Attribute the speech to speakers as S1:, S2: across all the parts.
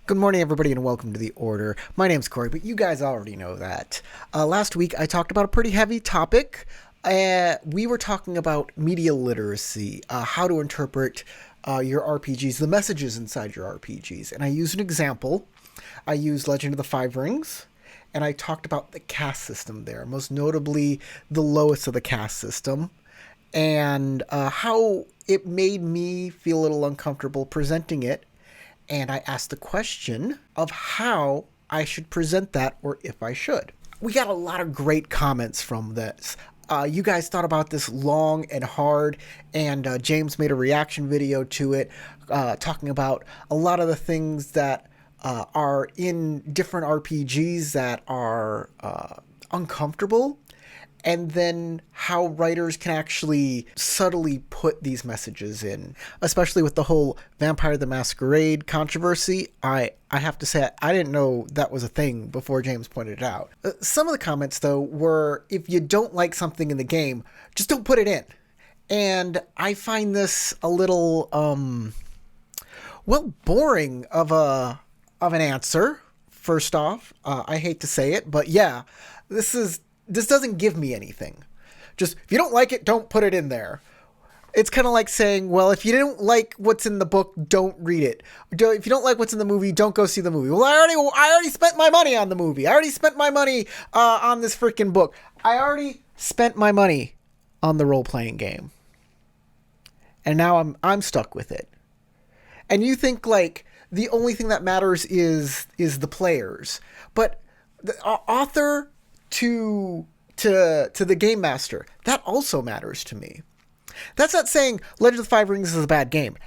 S1: Good morning, everybody, and welcome to The Order. My name's Corey, but you guys already know that. Last week, I talked about a pretty heavy topic. We were talking about media literacy, how to interpret your RPGs, the messages inside your RPGs. And I used an example. I used Legend of the Five Rings, and I talked about the caste system there, most notably the lowest of the caste system, and how it made me feel a little uncomfortable presenting it. And I asked the question of how I should present that or if I should. We got a lot of great comments from this. You guys thought about this long and hard, and James made a reaction video to it talking about a lot of the things that are in different RPGs that are uncomfortable, and then how writers can actually subtly put these messages in, especially with the whole Vampire the Masquerade controversy. I have to say, I didn't know that was a thing before James pointed it out. Some of the comments, though, were, if you don't like something in the game, just don't put it in. And I find this a little, boring of an answer, first off. I hate to say it, but yeah, this doesn't give me anything. Just, if you don't like it, don't put it in there. It's kind of like saying, well, if you don't like what's in the book, don't read it. If you don't like what's in the movie, don't go see the movie. Well, I already spent my money on the movie. I already spent my money on this freaking book. I already spent my money on the role-playing game. And now I'm stuck with it. And you think, like, the only thing that matters is the players. But the author to the game master, that also matters to me. That's not saying Legend of the Five Rings is a bad game.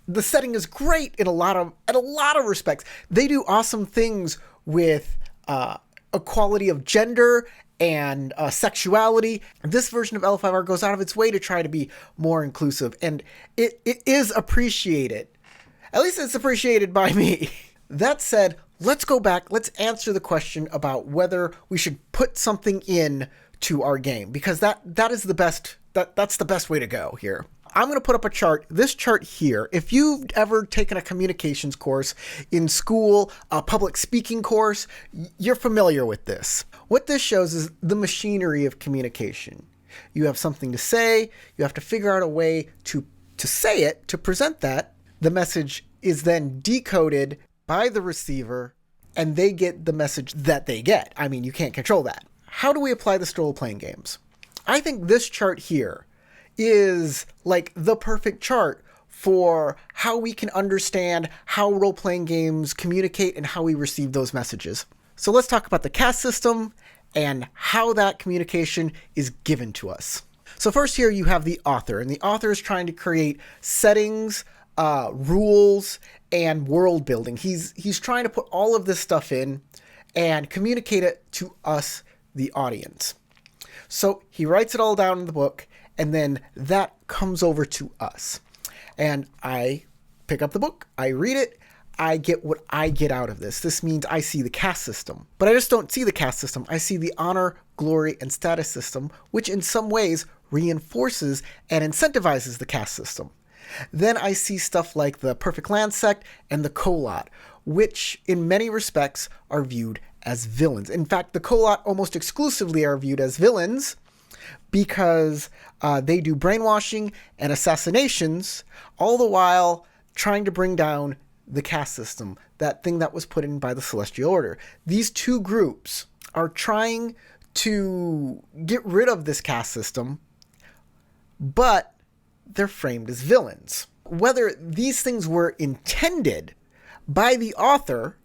S1: The setting is great in a lot of respects. They do awesome things with equality of gender and sexuality. This version of L5R goes out of its way to try to be more inclusive, and it is appreciated. At least it's appreciated by me. That said, let's go back. Let's answer the question about whether we should put something in to our game, because that is the best. That's the best way to go here. I'm going to put up a chart. This chart here, if you've ever taken a communications course in school, a public speaking course, you're familiar with this. What this shows is the machinery of communication. You have something to say. You have to figure out a way to say it, to present that. The message is then decoded by the receiver, and they get the message that they get. I mean, you can't control that. How do we apply this to role-playing games? I think this chart here is like the perfect chart for how we can understand how role-playing games communicate and how we receive those messages. So let's talk about the caste system and how that communication is given to us. So first here you have the author, and the author is trying to create settings, rules, and world building. He's trying to put all of this stuff in and communicate it to us, the audience. So he writes it all down in the book, and then that comes over to us. And I pick up the book, I read it, I get what I get out of this. This means I see the caste system. But I just don't see the caste system. I see the honor, glory, and status system, which in some ways reinforces and incentivizes the caste system. Then I see stuff like the perfect land sect and the Kolot, which in many respects are viewed as villains. In fact, the Kolot almost exclusively are viewed as villains because they do brainwashing and assassinations, all the while trying to bring down the caste system, that thing that was put in by the Celestial Order. These two groups are trying to get rid of this caste system, but they're framed as villains. Whether these things were intended by the author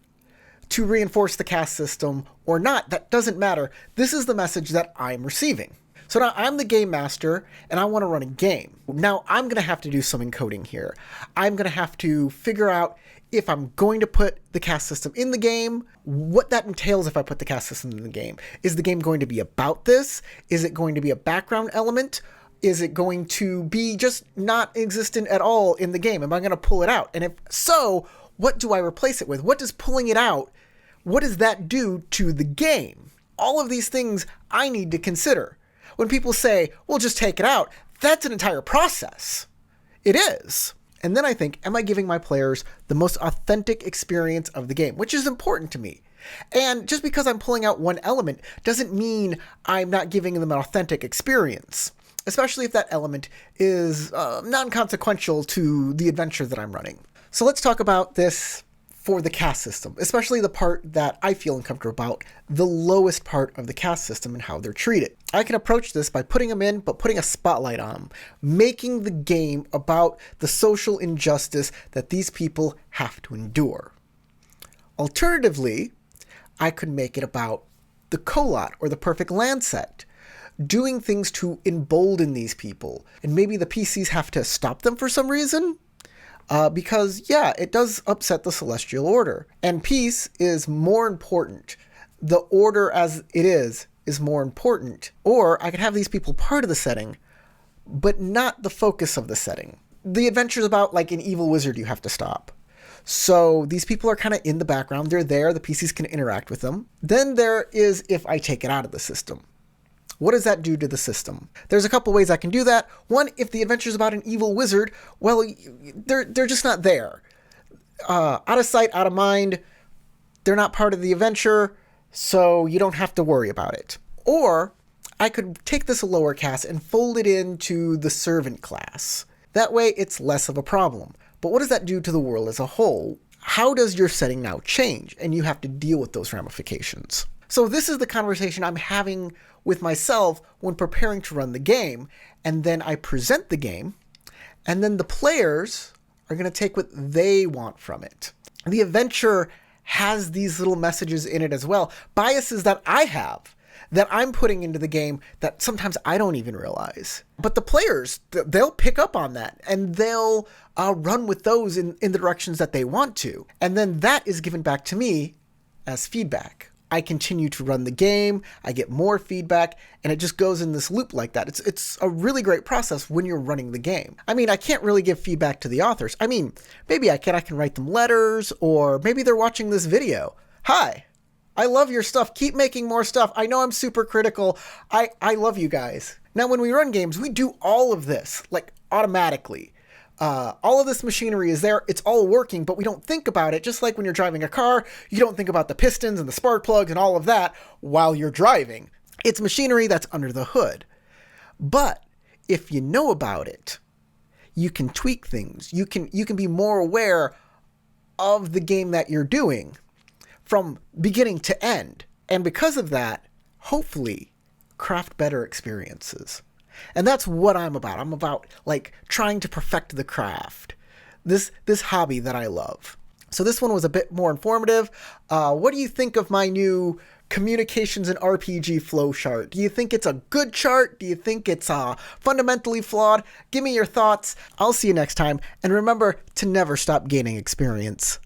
S1: to reinforce the caste system or not, that doesn't matter. This is the message that I'm receiving. So now I'm the game master and I want to run a game. Now I'm going to have to do some encoding here. I'm going to have to figure out if I'm going to put the caste system in the game, what that entails if I put the caste system in the game. Is the game going to be about this? Is it going to be a background element? Is it going to be just not existent at all in the game? Am I going to pull it out? And if so, what do I replace it with? What does pulling it out, what does that do to the game? All of these things I need to consider. When people say, well, just take it out, that's an entire process. It is. And then I think, am I giving my players the most authentic experience of the game, which is important to me. And just because I'm pulling out one element doesn't mean I'm not giving them an authentic experience, especially if that element is non-consequential to the adventure that I'm running. So let's talk about this for the caste system, especially the part that I feel uncomfortable about, the lowest part of the caste system and how they're treated. I can approach this by putting them in, but putting a spotlight on them, making the game about the social injustice that these people have to endure. Alternatively, I could make it about the Kolot or the perfect land set, doing things to embolden these people, and maybe the PCs have to stop them for some reason. Because, yeah, it does upset the celestial order. And peace is more important. The order as it is more important. Or I could have these people part of the setting, but not the focus of the setting. The adventure's about, like, an evil wizard you have to stop. So these people are kind of in the background. They're there. The PCs can interact with them. Then there is if I take it out of the system. What does that do to the system? There's a couple ways I can do that. One, if the adventure is about an evil wizard, well, they're just not there. Out of sight, out of mind. They're not part of the adventure, so you don't have to worry about it. Or I could take this a lower caste and fold it into the servant class. That way, it's less of a problem. But what does that do to the world as a whole? How does your setting now change? And you have to deal with those ramifications. So this is the conversation I'm having with myself when preparing to run the game, and then I present the game, and then the players are going to take what they want from it. The adventure has these little messages in it as well, biases that I have, that I'm putting into the game that sometimes I don't even realize. But the players, they'll pick up on that, and they'll run with those in the directions that they want to. And then that is given back to me as feedback. I continue to run the game, I get more feedback, and it just goes in this loop like that. It's a really great process when you're running the game. I mean, I can't really give feedback to the authors. I mean, maybe I can write them letters, or maybe they're watching this video. Hi, I love your stuff. Keep making more stuff. I know I'm super critical. I love you guys. Now, when we run games, we do all of this, like, automatically. All of this machinery is there, it's all working, but we don't think about it. Just like when you're driving a car, you don't think about the pistons and the spark plugs and all of that while you're driving. It's machinery that's under the hood. But if you know about it, you can tweak things. You can be more aware of the game that you're doing from beginning to end. And because of that, hopefully craft better experiences. And that's what I'm about. I'm about, like, trying to perfect the craft. This hobby that I love. So this one was a bit more informative. What do you think of my new communications and RPG flow chart? Do you think it's a good chart? Do you think it's fundamentally flawed? Give me your thoughts. I'll see you next time. And remember to never stop gaining experience.